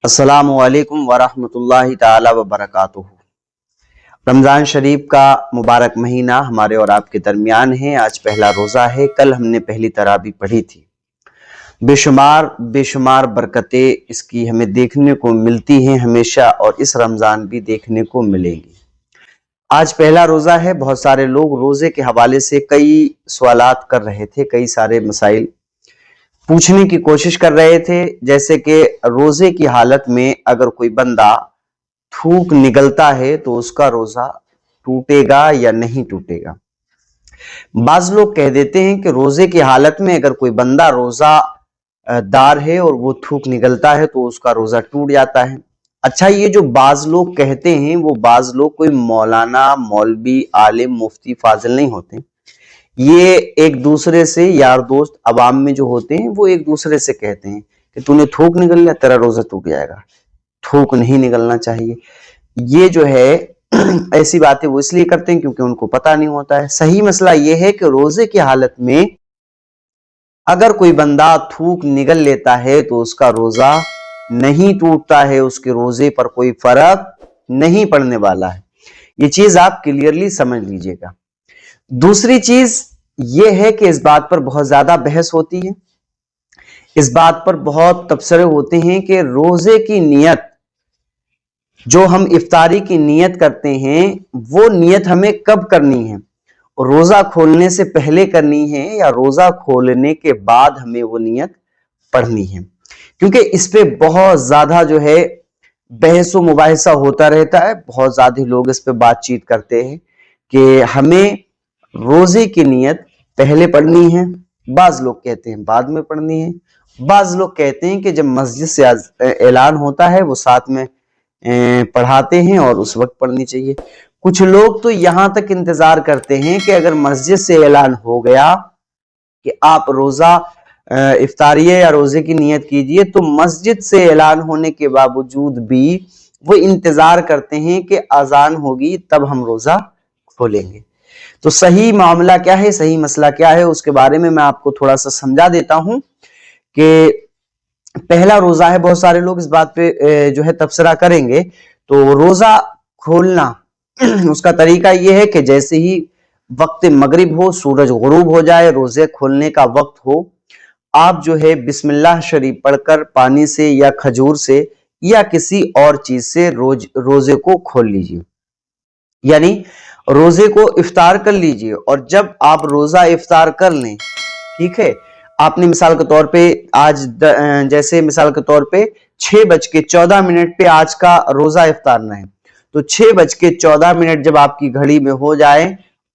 السلام علیکم ورحمۃ اللہ تعالی وبرکاتہ۔ رمضان شریف کا مبارک مہینہ ہمارے اور آپ کے درمیان ہے۔ آج پہلا روزہ ہے۔ کل ہم نے پہلی تراویح پڑھی تھی۔ بے شمار برکتیں اس کی ہمیں دیکھنے کو ملتی ہیں ہمیشہ، اور اس رمضان بھی دیکھنے کو ملیں گی۔ آج پہلا روزہ ہے۔ بہت سارے لوگ روزے کے حوالے سے کئی سوالات کر رہے تھے، کئی سارے مسائل پوچھنے کی کوشش کر رہے تھے، جیسے کہ روزے کی حالت میں اگر کوئی بندہ تھوک نگلتا ہے تو اس کا روزہ ٹوٹے گا یا نہیں ٹوٹے گا۔ بعض لوگ کہہ دیتے ہیں کہ روزے کی حالت میں اگر کوئی بندہ روزہ دار ہے اور وہ تھوک نگلتا ہے تو اس کا روزہ ٹوٹ جاتا ہے۔ اچھا، یہ جو بعض لوگ کہتے ہیں وہ بعض لوگ کوئی مولانا، مولوی، عالم، مفتی، فاضل نہیں ہوتے۔ یہ ایک دوسرے سے یار دوست عوام میں جو ہوتے ہیں وہ ایک دوسرے سے کہتے ہیں کہ تو نے تھوک نگل لیا، تیرا روزہ ٹوٹ جائے گا، تھوک نہیں نگلنا چاہیے۔ یہ جو ہے ایسی باتیں وہ اس لیے کرتے ہیں کیونکہ ان کو پتہ نہیں ہوتا ہے۔ صحیح مسئلہ یہ ہے کہ روزے کی حالت میں اگر کوئی بندہ تھوک نگل لیتا ہے تو اس کا روزہ نہیں ٹوٹتا ہے، اس کے روزے پر کوئی فرق نہیں پڑنے والا ہے۔ یہ چیز آپ کلیئرلی سمجھ لیجئے گا۔ دوسری چیز یہ ہے کہ اس بات پر بہت زیادہ بحث ہوتی ہے، اس بات پر بہت تبصرے ہوتے ہیں کہ روزے کی نیت، جو ہم افطاری کی نیت کرتے ہیں، وہ نیت ہمیں کب کرنی ہے؟ روزہ کھولنے سے پہلے کرنی ہے یا روزہ کھولنے کے بعد ہمیں وہ نیت پڑھنی ہے؟ کیونکہ اس پہ بہت زیادہ جو ہے بحث و مباحثہ ہوتا رہتا ہے، بہت زیادہ لوگ اس پہ بات چیت کرتے ہیں کہ ہمیں روزے کی نیت پہلے پڑھنی ہے، بعض لوگ کہتے ہیں بعد میں پڑھنی ہے، بعض لوگ کہتے ہیں کہ جب مسجد سے اعلان ہوتا ہے وہ ساتھ میں پڑھاتے ہیں اور اس وقت پڑھنی چاہیے۔ کچھ لوگ تو یہاں تک انتظار کرتے ہیں کہ اگر مسجد سے اعلان ہو گیا کہ آپ روزہ افطاریہ یا روزے کی نیت کیجئے، تو مسجد سے اعلان ہونے کے باوجود بھی وہ انتظار کرتے ہیں کہ اذان ہوگی تب ہم روزہ کھولیں گے۔ تو صحیح معاملہ کیا ہے، صحیح مسئلہ کیا ہے، اس کے بارے میں آپ کو تھوڑا سا سمجھا دیتا ہوں کہ پہلا روزہ ہے۔ بہت سارے لوگ اس بات پہ جو ہے تبصرہ کریں گے۔ تو روزہ کھولنا اس کا طریقہ یہ ہے کہ جیسے ہی وقت مغرب ہو، سورج غروب ہو جائے، روزے کھولنے کا وقت ہو، آپ جو ہے بسم اللہ شریف پڑھ کر پانی سے یا کھجور سے یا کسی اور چیز سے روزے کو کھول لیجئے، یعنی روزے کو افطار کر لیجئے۔ اور جب آپ روزہ افطار کر لیں، ٹھیک ہے، آپ نے مثال کے طور پہ آج جیسے مثال کے طور پہ 6:14 پہ آج کا روزہ افطارنا ہے، تو 6:14 جب آپ کی گھڑی میں ہو جائے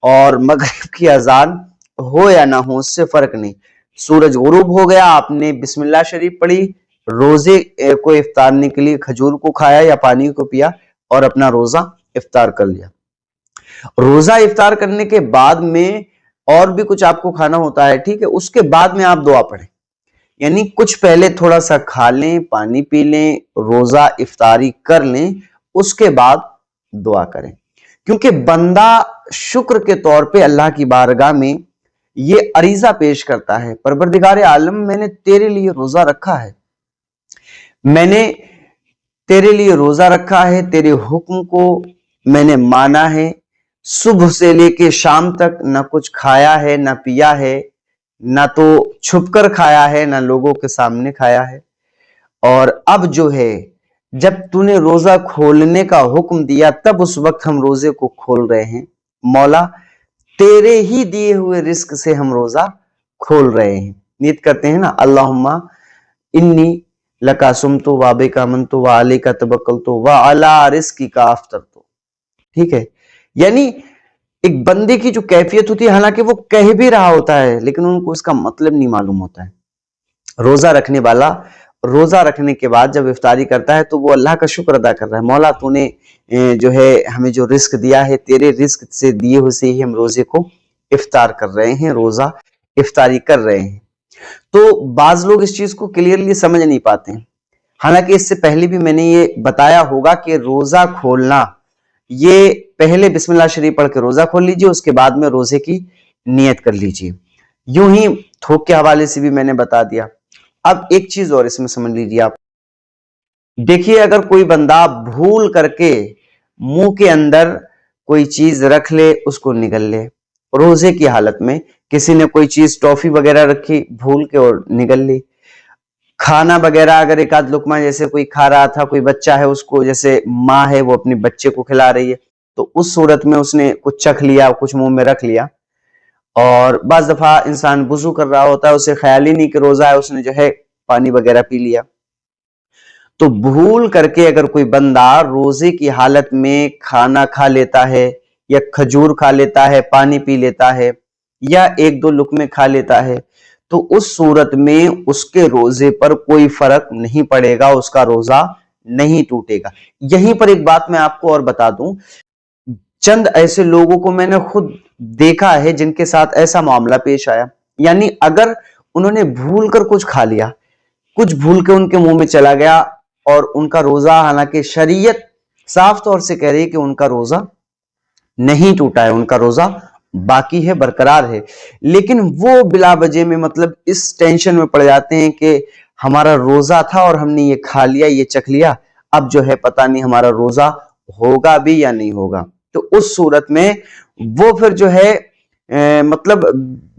اور مغرب کی اذان ہو یا نہ ہو، اس سے فرق نہیں، سورج غروب ہو گیا، آپ نے بسم اللہ شریف پڑھی، روزے کو افطارنے کے لیے کھجور کو کھایا یا پانی کو پیا اور اپنا روزہ افطار کر لیا۔ روزہ افطار کرنے کے بعد میں اور بھی کچھ آپ کو کھانا ہوتا ہے، ٹھیک ہے، اس کے بعد میں آپ دعا پڑھیں، یعنی کچھ پہلے تھوڑا سا کھا لیں، پانی پی لیں، روزہ افطاری کر لیں، اس کے بعد دعا کریں۔ کیونکہ بندہ شکر کے طور پہ اللہ کی بارگاہ میں یہ عریضہ پیش کرتا ہے، پروردگار عالم، میں نے تیرے لیے روزہ رکھا ہے، میں نے تیرے لیے روزہ رکھا ہے، تیرے حکم کو میں نے مانا ہے، صبح سے لے کے شام تک نہ کچھ کھایا ہے نہ پیا ہے، نہ تو چھپ کر کھایا ہے نہ لوگوں کے سامنے کھایا ہے، اور اب جو ہے جب تو نے روزہ کھولنے کا حکم دیا تب اس وقت ہم روزے کو کھول رہے ہیں، مولا تیرے ہی دیے ہوئے رزق سے ہم روزہ کھول رہے ہیں۔ نیت کرتے ہیں نا، اللہم انی لکا سمتو وابک آمنتو وعلیک توکلتو وعلی رزقک افطرتو، ٹھیک ہے، یعنی ایک بندے کی جو کیفیت ہوتی ہے، حالانکہ وہ کہہ بھی رہا ہوتا ہے لیکن ان کو اس کا مطلب نہیں معلوم ہوتا ہے۔ روزہ رکھنے والا روزہ رکھنے کے بعد جب افطاری کرتا ہے تو وہ اللہ کا شکر ادا کر رہا ہے، مولا تو نے جو ہے ہمیں جو رزق دیا ہے، تیرے رزق سے دیے ہوئے سے ہی ہم روزے کو افطار کر رہے ہیں، روزہ افطاری کر رہے ہیں۔ تو بعض لوگ اس چیز کو کلیئرلی سمجھ نہیں پاتے ہیں، حالانکہ اس سے پہلے بھی میں نے یہ بتایا ہوگا کہ روزہ کھولنا، یہ پہلے بسم اللہ شریف پڑھ کے روزہ کھول لیجئے، اس کے بعد میں روزے کی نیت کر لیجئے۔ یوں ہی تھوک کے حوالے سے بھی میں نے بتا دیا۔ اب ایک چیز اور اس میں سمجھ لیجئے آپ، देखिए, अगर कोई बंदा भूल करके मुंह के अंदर कोई चीज रख ले, उसको निगल ले, रोजे की हालत में किसी ने कोई चीज टॉफी वगैरह रखी भूल के और निगल ली, खाना वगैरह अगर एक आध लुकमा जैसे कोई खा रहा था, कोई बच्चा है उसको, जैसे माँ है वो अपने बच्चे को खिला रही है, तो उस सूरत में उसने कुछ चख लिया, कुछ मुंह में रख लिया। और बाज दफा इंसान वुजू कर रहा होता है, उसे ख्याल ही नहीं कि रोजा है, उसने जो है पानी वगैरह पी लिया। तो भूल करके अगर कोई बंदा रोजे की हालत में खाना खा लेता है, या खजूर खा लेता है, पानी पी लेता है, या एक दो लुकमे खा लेता है, तो उस सूरत में उसके रोजे पर कोई फर्क नहीं पड़ेगा, उसका रोजा नहीं टूटेगा। यहीं पर एक बात मैं आपको और बता दूं, चंद ऐसे लोगों को मैंने खुद देखा है जिनके साथ ऐसा मामला पेश आया। यानी अगर उन्होंने भूल कर कुछ खा लिया, कुछ भूल के उनके मुंह में चला गया, और उनका रोजा, हालांकि शरीयत साफ तौर से कह रही है कि उनका रोजा नहीं टूटा है, उनका रोजा बाकी है, बरकरार है, लेकिन वो बिला वजह में मतलब इस टेंशन में पड़ जाते हैं कि हमारा रोजा था और हमने ये खा लिया, ये चख लिया, अब जो है पता नहीं हमारा रोजा होगा भी या नहीं होगा। तो उस सूरत में वो फिर जो है मतलब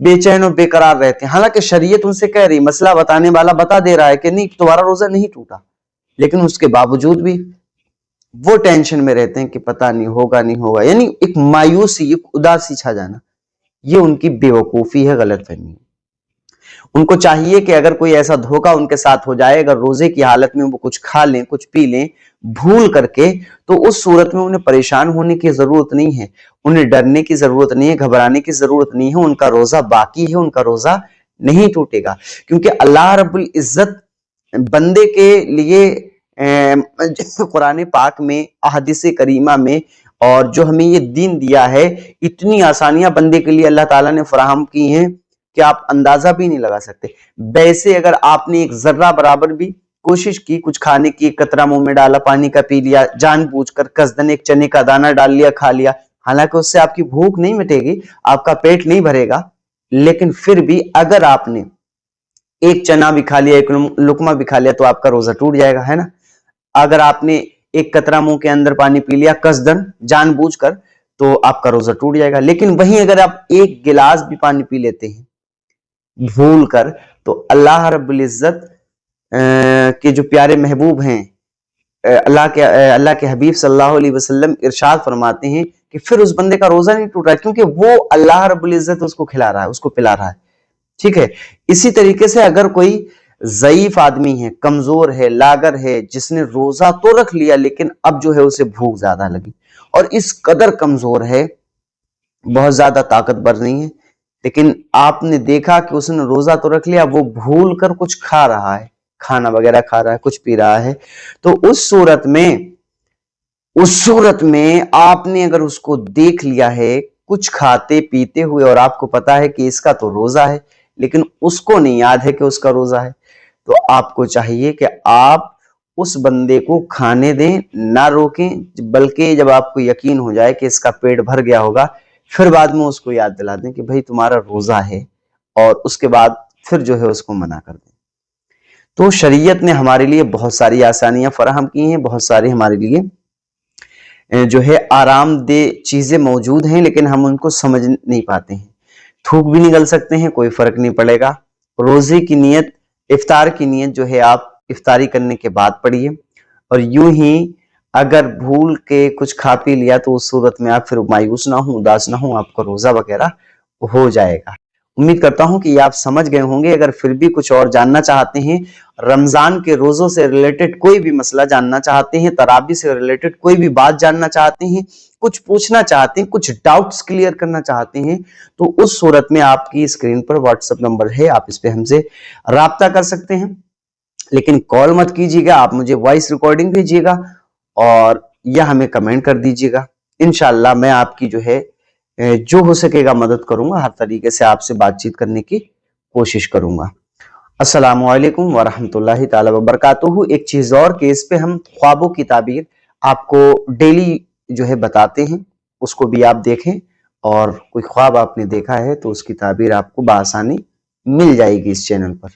बेचैन और बेकरार रहते हैं। हालांकि शरीयत उनसे कह रही, मसला बताने वाला बता दे रहा है कि नहीं तुम्हारा रोजा नहीं टूटा, लेकिन उसके बावजूद भी वो टेंशन में रहते हैं कि पता नहीं होगा नहीं होगा। यानी एक मायूसी, एक उदासी छा जाना, ये उनकी बेवकूफी है, गलतफहमी है। उनको चाहिए कि अगर कोई ऐसा धोखा उनके साथ हो जाए, अगर रोजे की हालत में वो कुछ खा लें, कुछ पी लें भूल करके, तो उस सूरत में उन्हें परेशान होने की जरूरत नहीं है, उन्हें डरने की जरूरत नहीं है, घबराने की जरूरत नहीं है। उनका रोजा बाकी है, उनका रोजा नहीं टूटेगा, क्योंकि अल्लाह रब्बुल इज्जत बंदे के लिए कुरान पाक में, अहदीस करीमा में, और जो हमें ये दीन दिया है, इतनी आसानियां बंदे के लिए अल्लाह ताला ने फराहम की हैं कि आप अंदाजा भी नहीं लगा सकते। वैसे अगर आपने एक जर्रा बराबर भी कोशिश की कुछ खाने की, एक कतरा मुंह में डाला, पानी का पी लिया, जानबूझकर कसदन एक चने का दाना डाल लिया, खा लिया, हालांकि उससे आपकी भूख नहीं मिटेगी, आपका पेट नहीं भरेगा, लेकिन फिर भी अगर आपने एक चना भी खा लिया, एक लुकमा भी खा लिया, तो आपका रोजा टूट जाएगा, है ना। अगर आपने एक कतरा मुंह के अंदर पानी पी लिया कसदन जानबूझकर, तो आपका रोजा टूट जाएगा। लेकिन वहीं अगर आप एक गिलास भी पानी पी लेते हैं भूल कर, तो अल्लाह रब्बुल इज्जत के जो प्यारे महबूब हैं, अल्लाह के हबीब सल्लल्लाहु अलैहि वसल्लम इरशाद फरमाते हैं कि फिर उस बंदे का रोजा नहीं टूट रहा है, क्योंकि वो अल्लाह रब्बुल इज्जत उसको खिला रहा है, उसको पिला रहा है। ठीक है। इसी तरीके से अगर कोई ज़ईफ आदमी है, कमजोर है, लागर है, जिसने रोजा तो रख लिया लेकिन अब जो है उसे भूख ज्यादा लगी, और इस कदर कमजोर है, बहुत ज्यादा ताकतवर नहीं है, लेकिन आपने देखा कि उसने रोजा तो रख लिया, वो भूल कर कुछ खा रहा है, खाना वगैरह खा रहा है, कुछ पी रहा है, तो उस सूरत में आपने अगर उसको देख लिया है कुछ खाते पीते हुए, और आपको पता है कि इसका तो रोजा है, लेकिन उसको नहीं याद है कि उसका रोजा है, तो आपको चाहिए कि आप उस बंदे को खाने दें, ना रोकें, बल्कि जब आपको यकीन हो जाए कि इसका पेट भर गया होगा, फिर बाद में उसको याद दिला दें कि भाई तुम्हारा रोजा है, और उसके बाद फिर जो है उसको मना कर दें। तो शरीयत ने हमारे लिए बहुत सारी आसानियां फराहम की हैं, बहुत सारी हमारे लिए जो है आरामदेह चीजें मौजूद हैं, लेकिन हम उनको समझ नहीं पाते हैं। थूक भी निकल सकते हैं, कोई फर्क नहीं पड़ेगा। रोजे की नियत, इफ्तार की नियत जो है आप इफ्तारी करने के बाद पढ़िए, और यूं ही अगर भूल के कुछ खा पी लिया तो उस सूरत में आप फिर मायूस ना हो, उदास ना हो, आपका रोजा वगैरह हो जाएगा। उम्मीद करता हूं कि ये आप समझ गए होंगे। अगर फिर भी कुछ और जानना चाहते हैं, रमजान के रोजों से रिलेटेड कोई भी मसला जानना चाहते हैं, तरावी से रिलेटेड कोई भी बात जानना चाहते हैं, कुछ पूछना चाहते हैं, कुछ डाउट्स क्लियर करना चाहते हैं, तो उस सूरत में आपकी स्क्रीन पर व्हाट्सएप नंबर है, आप इस पे हमसे राब्ता कर सकते हैं। लेकिन कॉल मत कीजिएगा, आप मुझे वॉइस रिकॉर्डिंग भेजिएगा और या हमें कमेंट कर दीजिएगा। इंशाल्लाह मैं आपकी जो है जो हो सकेगा मदद करूंगा, हर तरीके से आपसे बातचीत करने की कोशिश करूंगा। अस्सलामु अलैकुम वरहमतुल्लाहि ताला वबरकातुहू। एक चीज और कि इस पे हम ख्वाबों की ताबीर आपको डेली जो है बताते हैं, उसको भी आप देखें, और कोई ख्वाब आपने देखा है तो उसकी ताबीर आपको बआसानी मिल जाएगी इस चैनल पर।